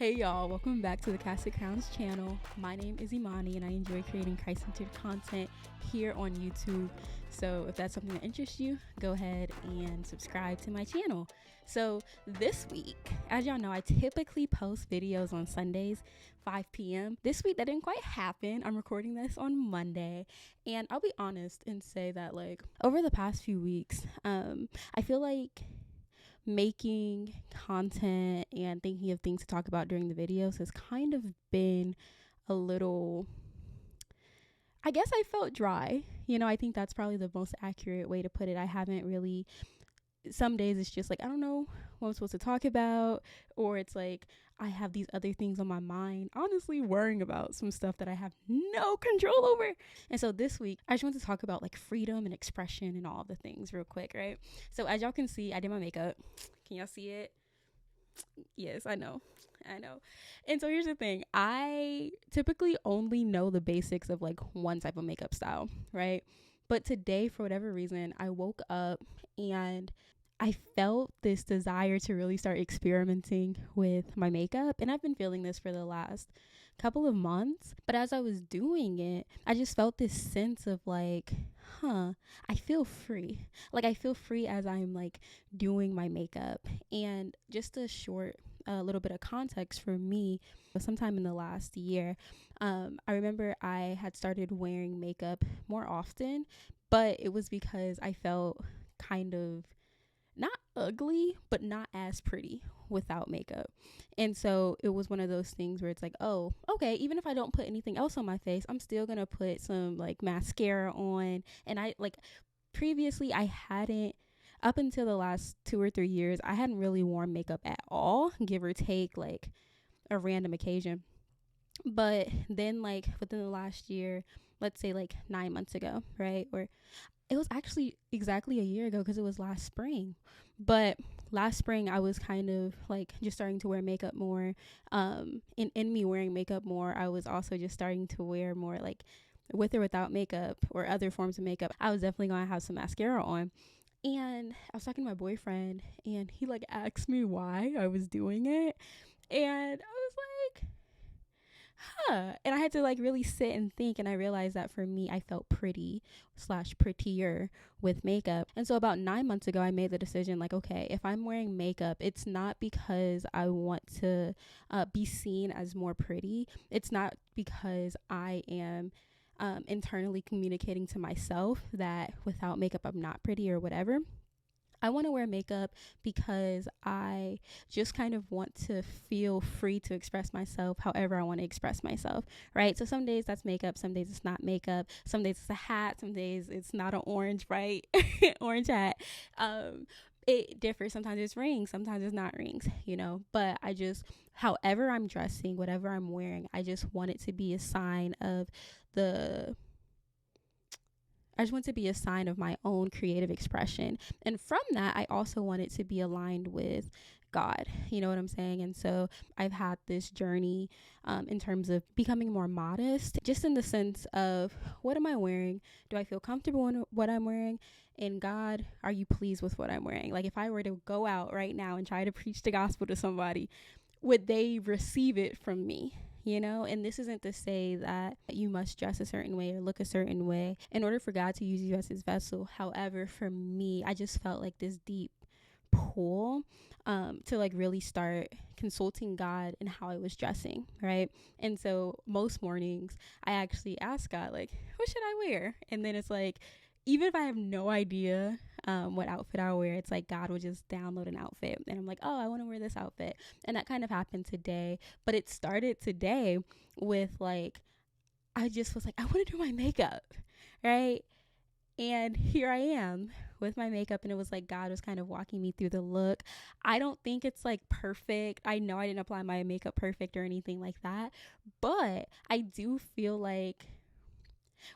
Hey y'all, welcome back to the Casted Crowns channel. My name is Imani and I enjoy creating Christ-centered content here on YouTube. So if that's something that interests you, go ahead and subscribe to my channel. So this week, as y'all know, I typically post videos on Sundays, 5 p.m. This week that didn't quite happen. I'm recording this on Monday, and I'll be honest and say that over the past few weeks, I feel like making content and thinking of things to talk about during the videos has kind of been a little, I guess I felt dry. I think that's probably the most accurate way to put it. I haven't really, some days it's just I don't know what I'm supposed to talk about, or it's I have these other things on my mind, honestly worrying about some stuff that I have no control over. And so this week, I just want to talk about freedom and expression and all of the things real quick, right? So as y'all can see, I did my makeup. Can y'all see it? Yes, I know. And so here's the thing. I typically only know the basics of one type of makeup style, right? But today, for whatever reason, I woke up and I felt this desire to really start experimenting with my makeup. And I've been feeling this for the last couple of months. But as I was doing it, I just felt this sense of I feel free. I feel free as I'm doing my makeup. And just a little bit of context for me, sometime in the last year, I remember I had started wearing makeup more often, but it was because I felt kind of not ugly, but not as pretty without makeup. And so it was one of those things where it's oh, okay, even if I don't put anything else on my face, I'm still gonna put some mascara on. And I previously I hadn't, up until the last 2 or 3 years, I hadn't really worn makeup at all, give or take a random occasion. But then within the last year, let's say 9 months ago, right? Or it was actually exactly a year ago because it was last spring. But last spring I was kind of just starting to wear makeup more. In me wearing makeup more, I was also just starting to wear more with or without makeup or other forms of makeup. I was definitely going to have some mascara on. And I was talking to my boyfriend and he asked me why I was doing it. And I was and I had to really sit and think, and I realized that for me, I felt prettier with makeup. And so about 9 months ago, I made the decision okay, if I'm wearing makeup, it's not because I want to be seen as more pretty. It's not because I am internally communicating to myself that without makeup I'm not pretty or whatever. I want to wear makeup because I just kind of want to feel free to express myself however I want to express myself, right? So some days that's makeup, some days it's not makeup, some days it's a hat, some days it's not an orange, right? Orange hat. It differs. Sometimes it's rings, sometimes it's not rings, but however I'm dressing, whatever I'm wearing, I just want it to be a sign of my own creative expression. And from that, I also want it to be aligned with God. You know what I'm saying? And so I've had this journey in terms of becoming more modest, just in the sense of, what am I wearing? Do I feel comfortable in what I'm wearing? And God, are you pleased with what I'm wearing? If I were to go out right now and try to preach the gospel to somebody, would they receive it from me? And this isn't to say that you must dress a certain way or look a certain way in order for God to use you as his vessel. However, for me, I just felt this deep pull to really start consulting God in how I was dressing, right? And so most mornings I actually ask God, what should I wear? And then it's even if I have no idea what outfit I'll wear, it's God will just download an outfit. And I'm oh, I want to wear this outfit. And that kind of happened today. But it started today with I just was I want to do my makeup, right? And here I am with my makeup, and it was God was kind of walking me through the look. I don't think it's perfect. I know I didn't apply my makeup perfect or anything like that, but I do feel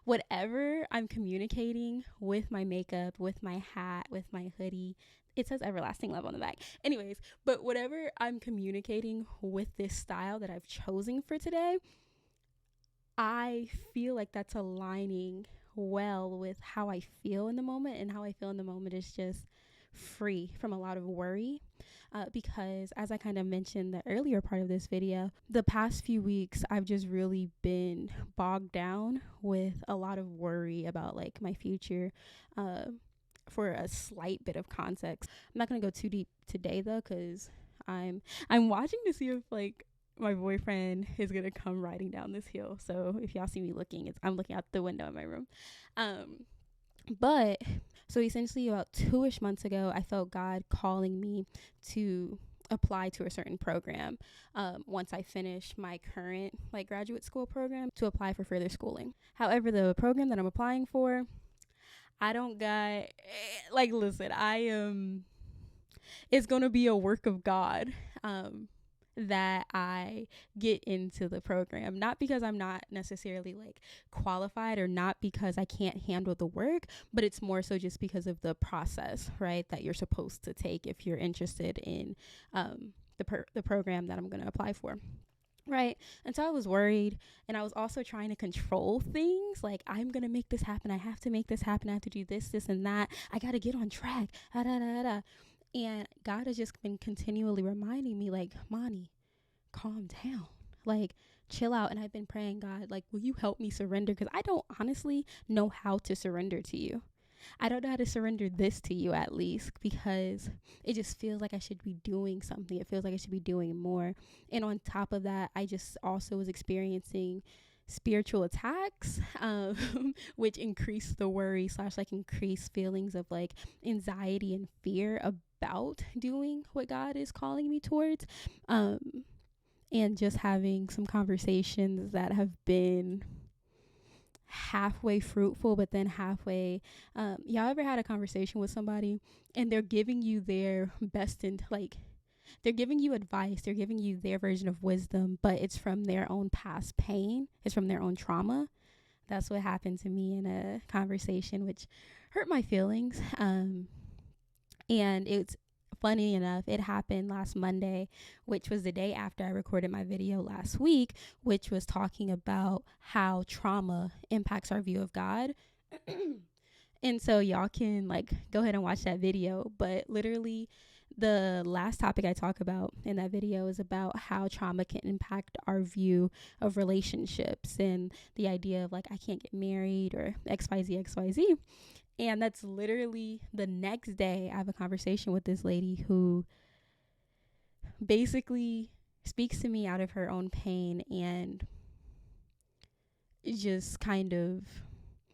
whatever I'm communicating with my makeup, with my hat, with my hoodie, it says everlasting love on the back. Anyways, but whatever I'm communicating with this style that I've chosen for today, I feel that's aligning well with how I feel in the moment. And how I feel in the moment is just free from a lot of worry. Because as I kind of mentioned the earlier part of this video, the past few weeks I've just really been bogged down with a lot of worry about like my future. For a slight bit of context, I'm not gonna go too deep today though, because I'm watching to see if like my boyfriend is gonna come riding down this hill. So if y'all see me looking, I'm looking out the window in my room. But so essentially about 2-ish months ago, I felt God calling me to apply to a certain program. Once I finish my current like graduate school program, to apply for further schooling. However, the program that I'm applying for, I don't got like, listen, it's going to be a work of God. That I get into the program, not because I'm not necessarily like qualified or not because I can't handle the work, but it's more so just because of the process, right, that you're supposed to take if you're interested in the program that I'm going to apply for. Right. And so I was worried, and I was also trying to control things. Like, I'm going to make this happen. I have to make this happen. I have to do this, and that. I got to get on track. And God has just been continually reminding me, like, Moni, calm down. Like, chill out. And I've been praying, God, like, will you help me surrender? Because I don't honestly know how to surrender to you. I don't know how to surrender this to you, at least, because it just feels like I should be doing something. It feels like I should be doing more. And on top of that, I just also was experiencing spiritual attacks, which increased the worry / like increased feelings of like anxiety and fear about doing what God is calling me towards. And just having some conversations that have been halfway fruitful, but then halfway, y'all ever had a conversation with somebody and they're giving you their best and like they're giving you advice, they're giving you their version of wisdom, but it's from their own past pain, it's from their own trauma? That's what happened to me in a conversation, which hurt my feelings. And it's funny enough, it happened last Monday, which was the day after I recorded my video last week, which was talking about how trauma impacts our view of God. And so y'all can like go ahead and watch that video. But literally the last topic I talk about in that video is about how trauma can impact our view of relationships and the idea of like, I can't get married or XYZ. And that's literally the next day I have a conversation with this lady who basically speaks to me out of her own pain and just kind of,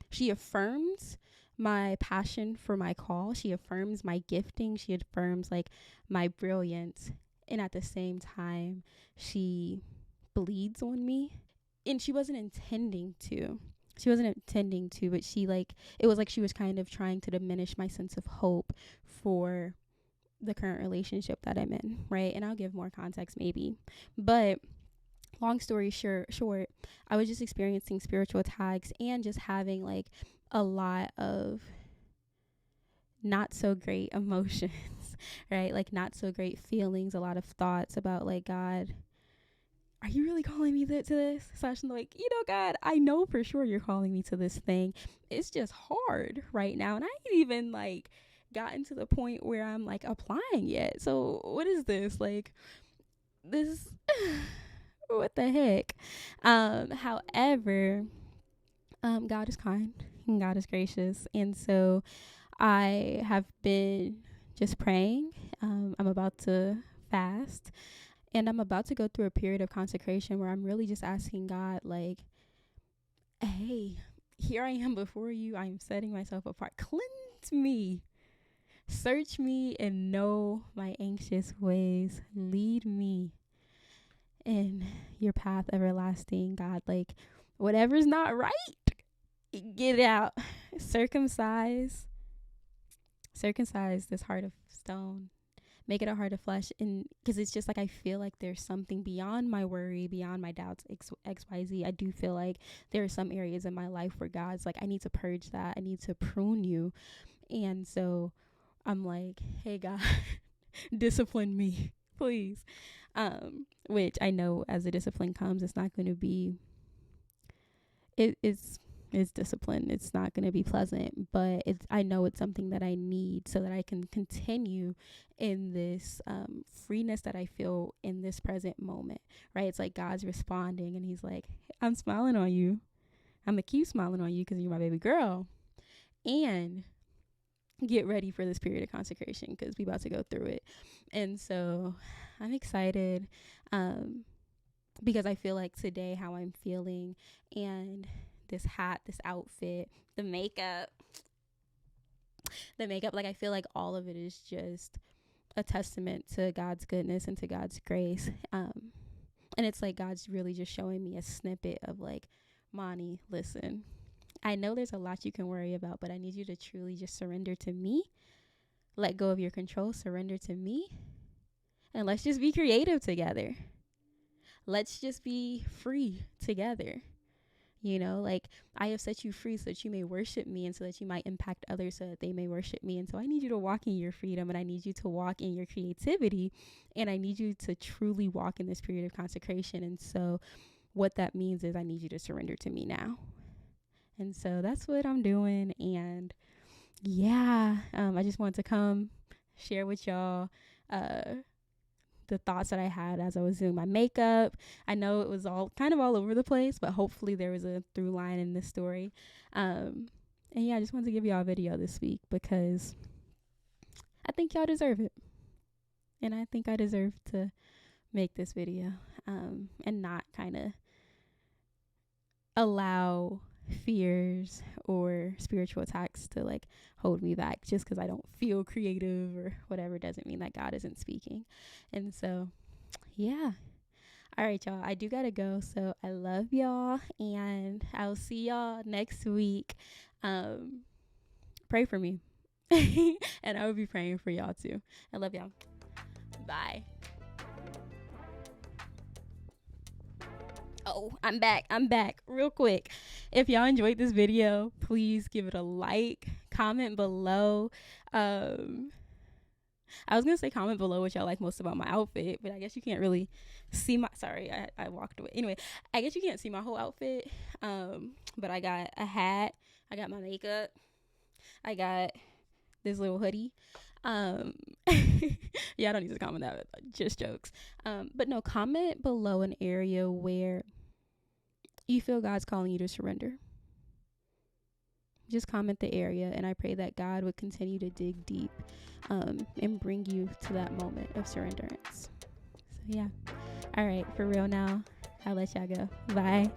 she affirms my passion for my call. She affirms my gifting. She affirms like my brilliance. And at the same time, she bleeds on me. And she wasn't intending to. But she like, it was like she was kind of trying to diminish my sense of hope for the current relationship that I'm in, right? And I'll give more context maybe. But long story short, I was just experiencing spiritual attacks and just having like a lot of not so great emotions, right? Like not so great feelings, a lot of thoughts about like, God, are you really calling me to this? / like, God, I know for sure you're calling me to this thing. It's just hard right now. And I ain't even like gotten to the point where I'm like applying yet. So what is this? Like this, what the heck? However, God is kind and God is gracious. And so I have been just praying. I'm about to fast. And I'm about to go through a period of consecration where I'm really just asking God, like, hey, here I am before you. I am setting myself apart. Cleanse me. Search me and know my anxious ways. Lead me in your path everlasting, God. Like, whatever's not right, get it out. Circumcise this heart of stone. Make it a heart of flesh. And because it's just like, I feel like there's something beyond my worry, beyond my doubts, XYZ. I do feel like there are some areas in my life where God's like, I need to purge that. I need to prune you. And so I'm like, hey, God, discipline me, please. Which I know as the discipline comes, it's not going to be, it's It's discipline. It's not going to be pleasant, but I know it's something that I need so that I can continue in this freeness that I feel in this present moment, right? It's like God's responding and he's like, I'm smiling on you. I'm going to keep smiling on you because you're my baby girl. And get ready for this period of consecration because we about to go through it. And so I'm excited because I feel like today how I'm feeling, and this hat, this outfit, the makeup, like I feel like all of it is just a testament to God's goodness and to God's grace. And it's like God's really just showing me a snippet of like, Moni, listen, I know there's a lot you can worry about, but I need you to truly just surrender to me. Let go of your control, surrender to me. And let's just be creative together. Let's just be free together. You know, like I have set you free so that you may worship me and so that you might impact others so that they may worship me. And so I need you to walk in your freedom, and I need you to walk in your creativity, and I need you to truly walk in this period of consecration. And so what that means is I need you to surrender to me now. And so that's what I'm doing. And yeah, I just wanted to come share with y'all the thoughts that I had as I was doing my makeup. I know it was all kind of all over the place, but hopefully there was a through line in this story. And yeah, I just wanted to give y'all a video this week because I think y'all deserve it. And I think I deserve to make this video and not kind of allow fears or spiritual attacks to like hold me back just because I don't feel creative or whatever. Doesn't mean that God isn't speaking. And so yeah, all right, y'all, I do gotta go, so I love y'all and I'll see y'all next week. Pray for me and I will be praying for y'all too. I love y'all. Bye. Oh, I'm back real quick. If y'all enjoyed this video, please give it a like, comment below. I was gonna say comment below what y'all like most about my outfit, but I guess you can't really see my, sorry, I walked away. Anyway, I guess you can't see my whole outfit. But I got a hat, I got my makeup, I got this little hoodie. Yeah, I don't need to comment that, just jokes. But no, comment below an area where you feel God's calling you to surrender. Just comment the area, and I pray that God would continue to dig deep and bring you to that moment of surrenderance. So yeah, all right, for real now, I'll let y'all go. Bye.